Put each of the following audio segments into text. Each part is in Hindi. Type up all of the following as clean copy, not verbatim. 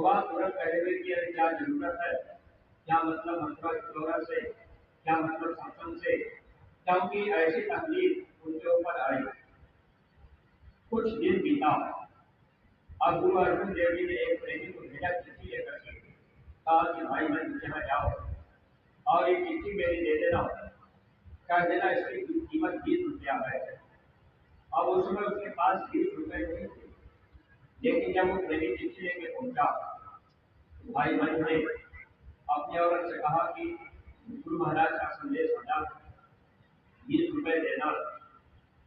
भगवान तुरंत कहेंगे कि अरे क्या जरूरत है, क्या मतलब मथुरा किशोरा से, क्या मतलब शासन से, क्योंकि ऐसी तकलीफ उनके ऊपर आई। कुछ दिन बीता। अब गुरु अर्जुन देव जी ने एक प्रेमी को भेजा चिट्ठी लेकर के, कहा कि भाई मैं तुझे यहाँ जाओ और ये चिट्ठी मेरी दे देना, कह देना इसकी कीमत 20 रुपया है। अब उस समय उसके पास 20 रुपए नहीं थे, लेकिन जब वो प्रेमी चिट्ठी लेके पहुंचा तो भाई मन ने अपने औरत से कहा कि गुरु महाराज का संदेश हटा, 20 रुपए देना।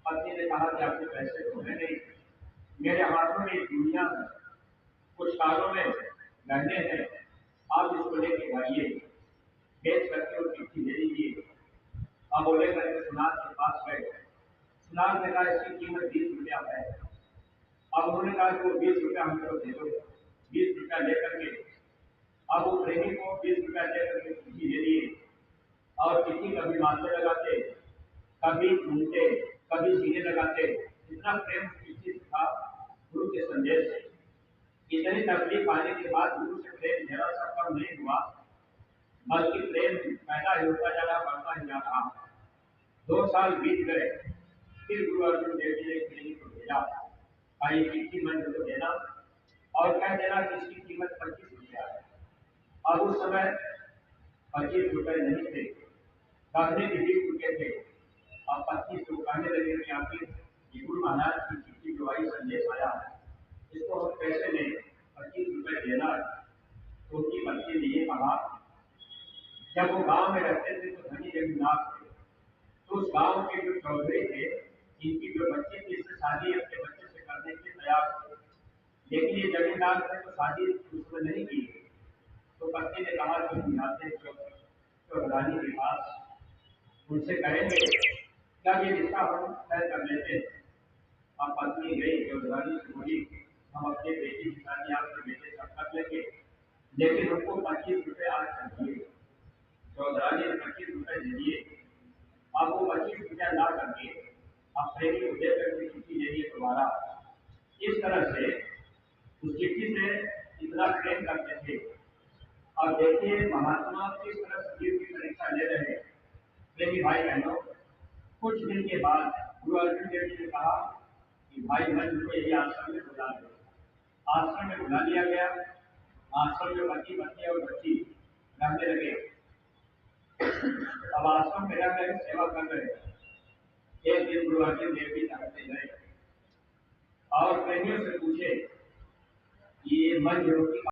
पत्नी ने कहा कि आपके पैसे तो है नहीं, मेरे हाथों में एक दुनिया है, कुछ कालों में गहने हैं, आप इसको लेके जाइए, बेच करके वो चिट्ठी दे दीजिए। अब बोले करके सुनार के पास गए। सुनार ने कहा इसकी कीमत 20 रुपया है। अब उन्होंने कहा कि वो 20 रुपया हमको दे दो। 20 रुपया लेकर के अब वो प्रेमी को 20 रुपया देकर के चिट्ठी दे दिए और चिट्ठी कभी माथे लगाते, कभी घूमते, कभी सीने लगाते। इतना प्रेम चिट्ठी था गुरु के संदेश से। इतनी तकलीफ आने के बाद गुरु से प्रेम जरा सा कम नहीं हुआ, बल्कि प्रेम पैदा ही होता जा रहा, बढ़ता ही जा रहा। 2 साल बीत गए। फिर गुरु अर्जुन देव जी ने प्रेमी को भेजा, ये चिट्ठी मंत्र को देना और कह देना कि इसकी कीमत 25 रुपया है। अब उस समय 25 रुपए नहीं थे, गहने के 20 रुपये थे। अब 25 कहने लगे कि आखिर गुरु महाराज की चिट्ठी जो आई संदेश आया है, इसको हम कैसे लें, 25 रुपए देना। तो उनकी पत्नी ने ये कहा, जब वो गांव में रहते थे तो धनी जमींदार थे, तो उस गांव के जो चौधरी थे, इनकी जो बच्चे थी इससे शादी अपने बच्चे से करने के तैयार थे, लेकिन ये जमींदार थे तो शादी उसमें नहीं की। तो पत्नी ने कहा कि हम जाते हैं चौधरानी के पास, उनसे कहेंगे क्या ये रिश्ता हम तय कर लेते हैं। अब पत्नी गई चौधरानी से बोली, हम अपने बेटी की शादी आपके बेटे से कर लेंगे, लेकिन हमको 25 रुपए आज चाहिए। चौधरानी ने 25 रुपए दे दिए। अब वो 25 रुपया ला करके अब प्रेमी को दे करके चिट्ठी दे दिए दोबारा। इस तरह से उस चिट्ठी से इतना प्रेम करते थे। अब देखिए महात्मा किस तरह से जीव की परीक्षा ले रहे हैं। प्रेमी भाई बहनों, कुछ दिन के बाद गुरु अर्जुन देव जी ने कहा कि भाई मन को यही आश्रम में बुला दो। आश्रम में बुला लिया गया। आश्रम में पति पत्नी और बच्ची रहने लगे। अब आश्रम में रह रहे सेवा कर रहे। एक दिन गुरु अर्जुन देव जी टहलते गए और प्रेमियों से पूछे, ये मन जो